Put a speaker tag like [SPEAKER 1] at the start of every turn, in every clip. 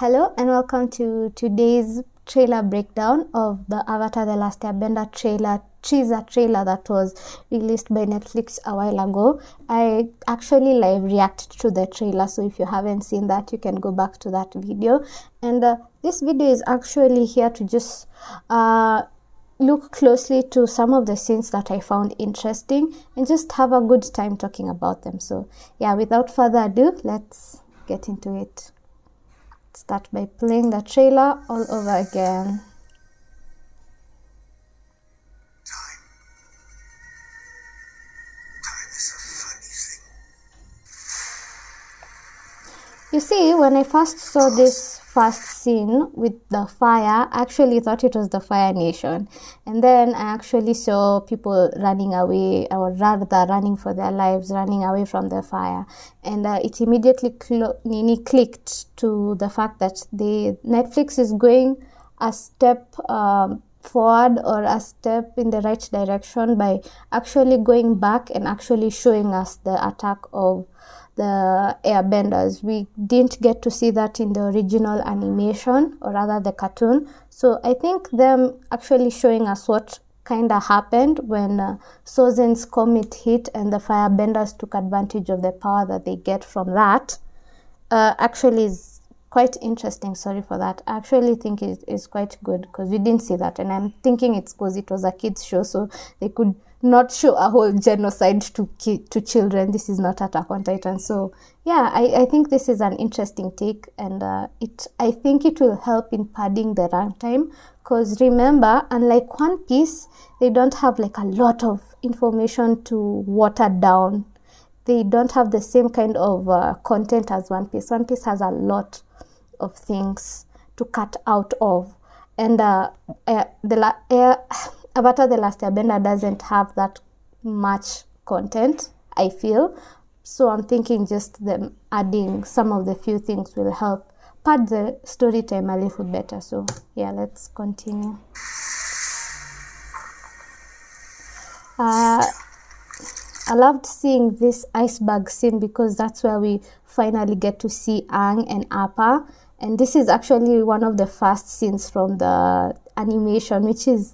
[SPEAKER 1] Hello and welcome to today's trailer breakdown of the Avatar The Last Airbender teaser trailer that was released by Netflix a while ago. I actually live reacted to the trailer, so if you haven't seen that, you can go back to that video. And this video is actually here to just look closely to some of the scenes that I found interesting and just have a good time talking about them. So yeah, without further ado, let's get into it. Start by playing the trailer all over again.
[SPEAKER 2] Time is a funny thing.
[SPEAKER 1] You see, when I first saw this first scene with the fire, I actually thought it was the Fire Nation. And then I actually saw people running away, or rather running for their lives, running away from the fire. And it immediately clicked to the fact that Netflix is going a step forward, or a step in the right direction, by actually going back and actually showing us the attack of the Airbenders. We didn't get to see that in the original animation, or rather the cartoon. So I think them actually showing us what kind of happened when Sozin's comet hit and the Firebenders took advantage of the power that they get from that actually is quite interesting. Sorry for that. I actually think it is quite good because we didn't see that, and I'm thinking it's because it was a kids show, so they could not show a whole genocide to children. This is not Attack on Titan. So yeah, I think this is an interesting take, and I think it will help in padding the runtime, because remember, unlike One Piece, they don't have like a lot of information to water down. They don't have the same kind of content as One Piece. One Piece has a lot of things to cut out of, and Avatar The Last Airbender doesn't have that much content, I feel. So I'm thinking just them adding some of the few things will help pad the story time a little better. So yeah, let's continue. I loved seeing this iceberg scene because that's where we finally get to see Aang and Appa. And this is actually one of the first scenes from the animation, which is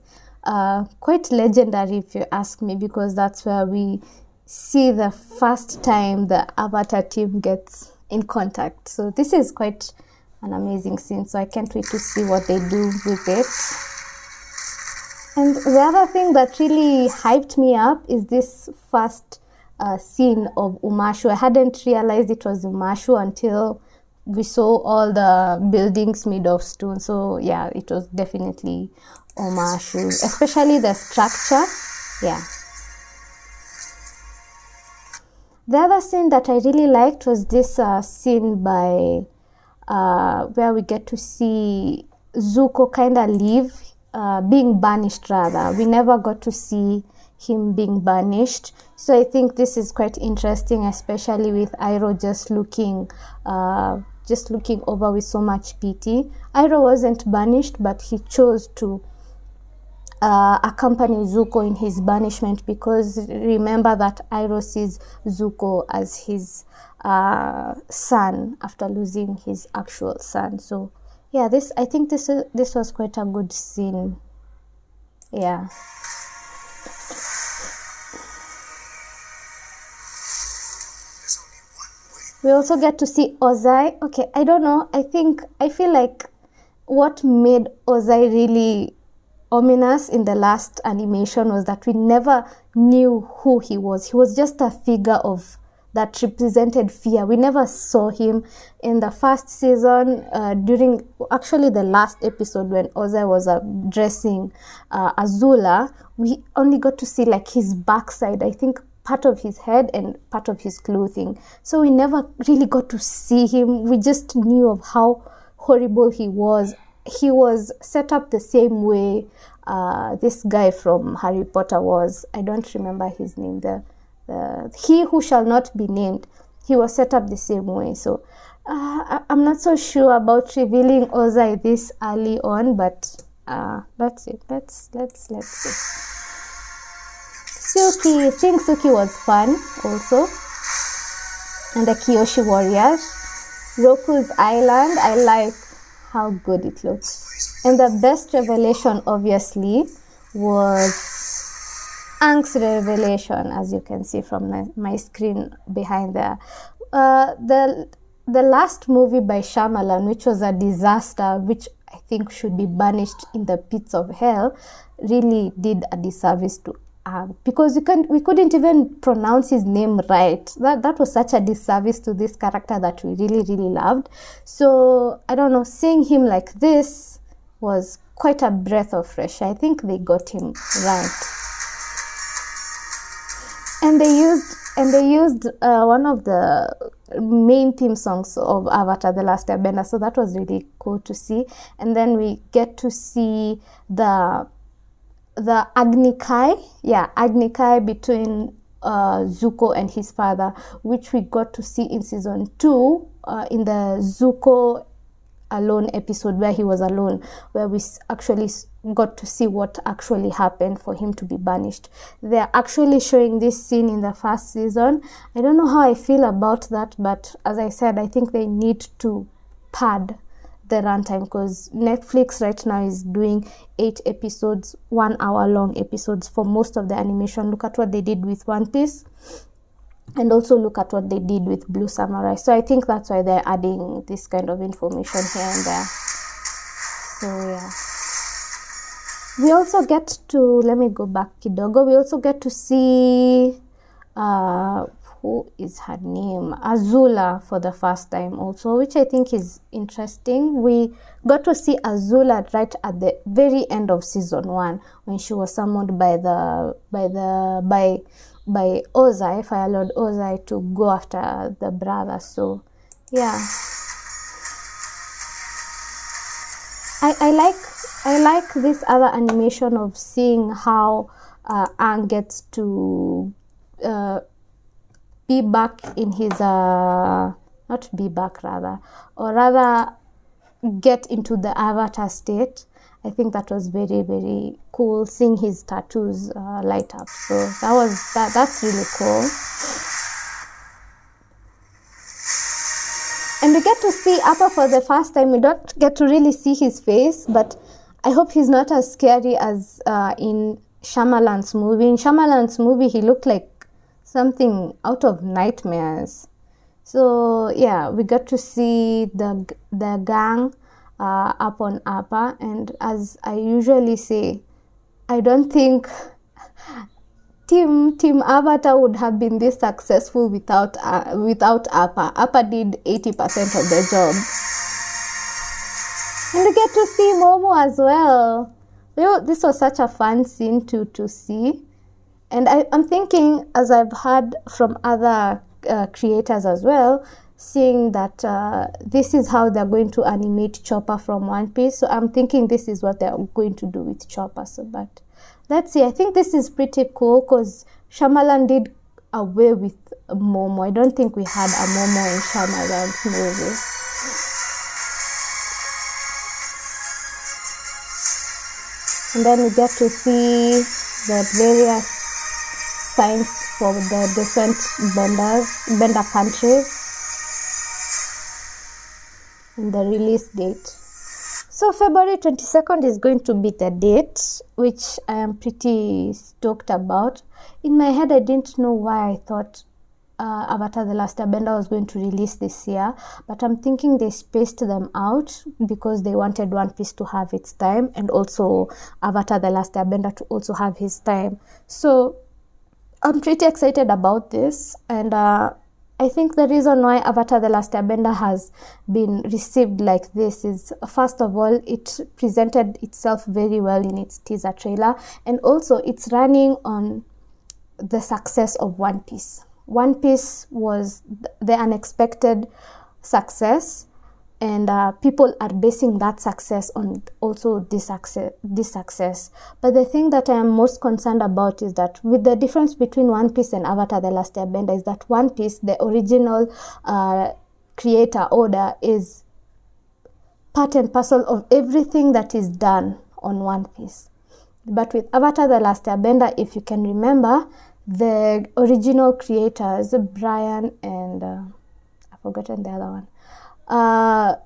[SPEAKER 1] quite legendary if you ask me, because that's where we see the first time the Avatar team gets in contact. So this is quite an amazing scene, so I can't wait to see what they do with it. And the other thing that really hyped me up is this first scene of Umashu. I hadn't realized it was Umashu until we saw all the buildings made of stone. So yeah, it was definitely Umashu, especially the structure. Yeah. The other scene that I really liked was this scene by where we get to see Zuko kind of leave, being banished rather. We never got to see him being banished. So I think this is quite interesting, especially with Iroh just looking over with so much pity. Iroh wasn't banished, but he chose to accompany Zuko in his banishment, because remember that Iroh sees Zuko as his son after losing his actual son. So yeah, I think this was quite a good scene. Yeah. We also get to see Ozai. Okay, I don't know. I feel like what made Ozai really ominous in the last animation was that we never knew who he was. He was just a figure that represented fear. We never saw him in the first season, during actually the last episode when Ozai was addressing Azula. We only got to see like his backside, I think part of his head and part of his clothing. So we never really got to see him. We just knew of how horrible he was. He was set up the same way this guy from Harry Potter was. I don't remember his name. He who shall not be named. He was set up the same way. So I'm not so sure about revealing Ozai this early on, but that's it. Let's see. Suki, seeing Suki was fun also. And the Kyoshi Warriors. Roku's Island, I like how good it looks. And the best revelation, obviously, was Aang's revelation, as you can see from my screen behind there. The last movie by Shyamalan, which was a disaster, which I think should be banished in the pits of hell, really did a disservice to Aang, because we couldn't even pronounce his name right. That was such a disservice to this character that we really, really loved. So I don't know, seeing him like this was quite a breath of fresh air. I think they got him right. And they used one of the main theme songs of Avatar: The Last Airbender, so that was really cool to see. And then we get to see the Agni Kai between Zuko and his father, which we got to see in season 2 in the Zuko alone episode, where he was alone, where we actually got to see what actually happened for him to be banished. They're actually showing this scene in the first season. I don't know how I feel about that, but as I said, I think they need to pad the runtime, because Netflix right now is doing 8 episodes, 1 hour long episodes for most of the animation. Look at what they did with One Piece, and also look at what they did with Blue Samurai. So I think that's why they're adding this kind of information here and there. So yeah. We also get to, let me go back kidogo, we also get to see, who is her name? Azula for the first time also, which I think is interesting. We got to see Azula right at the very end of season 1, when she was summoned by Ozai, Fire Lord Ozai, to go after the brother. So yeah, I like this other animation of seeing how Aang gets to be back in his not be back rather, or rather get into the avatar state. I think that was very, very cool, seeing his tattoos light up. So that's really cool. And we get to see Appa for the first time. We don't get to really see his face, but I hope he's not as scary as in Shyamalan's movie. In Shyamalan's movie, he looked like something out of nightmares. So yeah, we got to see the gang up on Appa, and as I usually say, I don't think Team Avatar would have been this successful without Appa. Appa did 80% of the job. And we get to see Momo as well. This was such a fun scene to see. And I'm thinking, as I've heard from other creators as well, seeing that this is how they're going to animate Chopper from One Piece. So I'm thinking this is what they're going to do with Chopper. So, but let's see. I think this is pretty cool, because Shyamalan did away with Momo. I don't think we had a Momo in Shyamalan's movie. And then we get to see the various signs for the different bender countries, and the release date. So February 22nd is going to be the date, which I am pretty stoked about. In my head, I didn't know why I thought Avatar: The Last Airbender was going to release this year, but I'm thinking they spaced them out because they wanted One Piece to have its time, and also Avatar: The Last Airbender to also have his time. So I'm pretty excited about this, and I think the reason why Avatar: The Last Airbender has been received like this is, first of all, it presented itself very well in its teaser trailer, and also it's running on the success of One Piece. One Piece was the unexpected success, and people are basing that success on also this success. But the thing that I am most concerned about is that with the difference between One Piece and Avatar: The Last Airbender is that One Piece, the original creator order, is part and parcel of everything that is done on One Piece. But with Avatar: The Last Airbender, if you can remember, the original creators, Brian and I've forgotten the other one,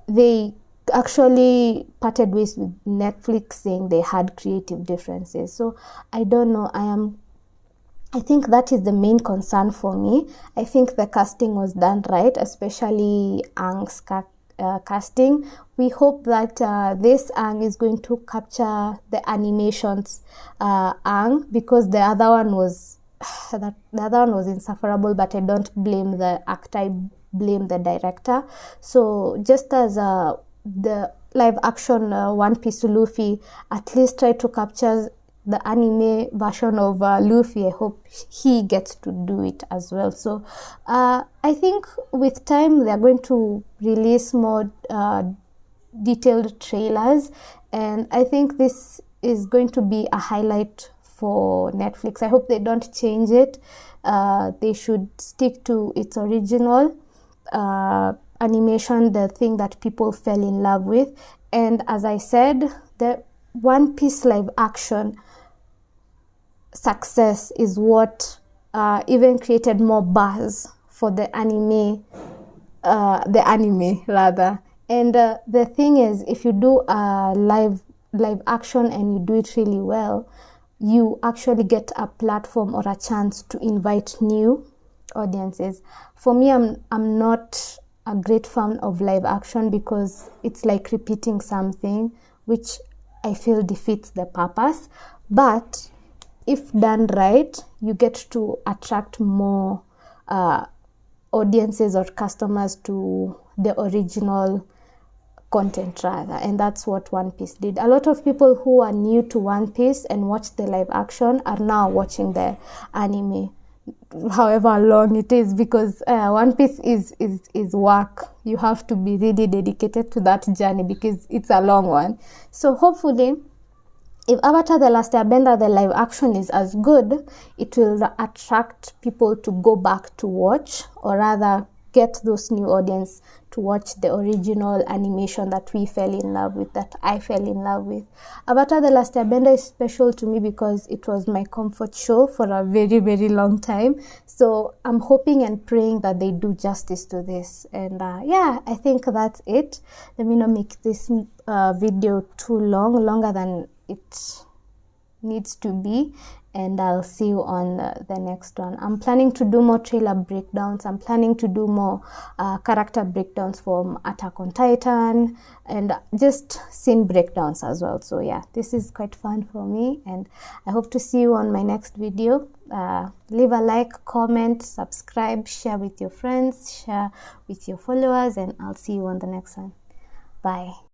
[SPEAKER 1] they actually parted ways with Netflix, saying they had creative differences. So I don't know. I think that is the main concern for me. I think the casting was done right, especially Ang's casting. We hope that this Ang is going to capture the animations Ang, because the other one was the other one was insufferable. But I don't blame the actor, I blame the director. So just as the live action One Piece Luffy at least try to capture the anime version of Luffy, I hope he gets to do it as well. So I think with time they're going to release more detailed trailers, and I think this is going to be a highlight for Netflix. I hope they don't change it. They should stick to its original animation, the thing that people fell in love with. And as I said, the One Piece live action success is what even created more buzz for the anime rather. And the thing is, if you do a live action and you do it really well, you actually get a platform or a chance to invite new audiences. For me, I'm not a great fan of live action because it's like repeating something, which I feel defeats the purpose. But if done right, you get to attract more audiences or customers to the original content rather. And that's what One Piece did. A lot of people who are new to One Piece and watch the live action are now watching the anime, however long it is, because One Piece is work. You have to be really dedicated to that journey because it's a long one. So hopefully, if Avatar The Last Airbender, the live action, is as good, it will attract people to go back to watch, or rather get those new audience to watch the original animation that we fell in love with, that I fell in love with. Avatar The Last Airbender is special to me because it was my comfort show for a very, very long time. So I'm hoping and praying that they do justice to this. And yeah, I think that's it. Let me not make this video too longer than it needs to be, and I'll see you on the next one. I'm planning to do more trailer breakdowns. I'm planning to do more character breakdowns from Attack on Titan, and just scene breakdowns as well. So yeah, this is quite fun for me, and I hope to see you on my next video. Leave a like, comment, subscribe, share with your friends, share with your followers, and I'll see you on the next one. Bye.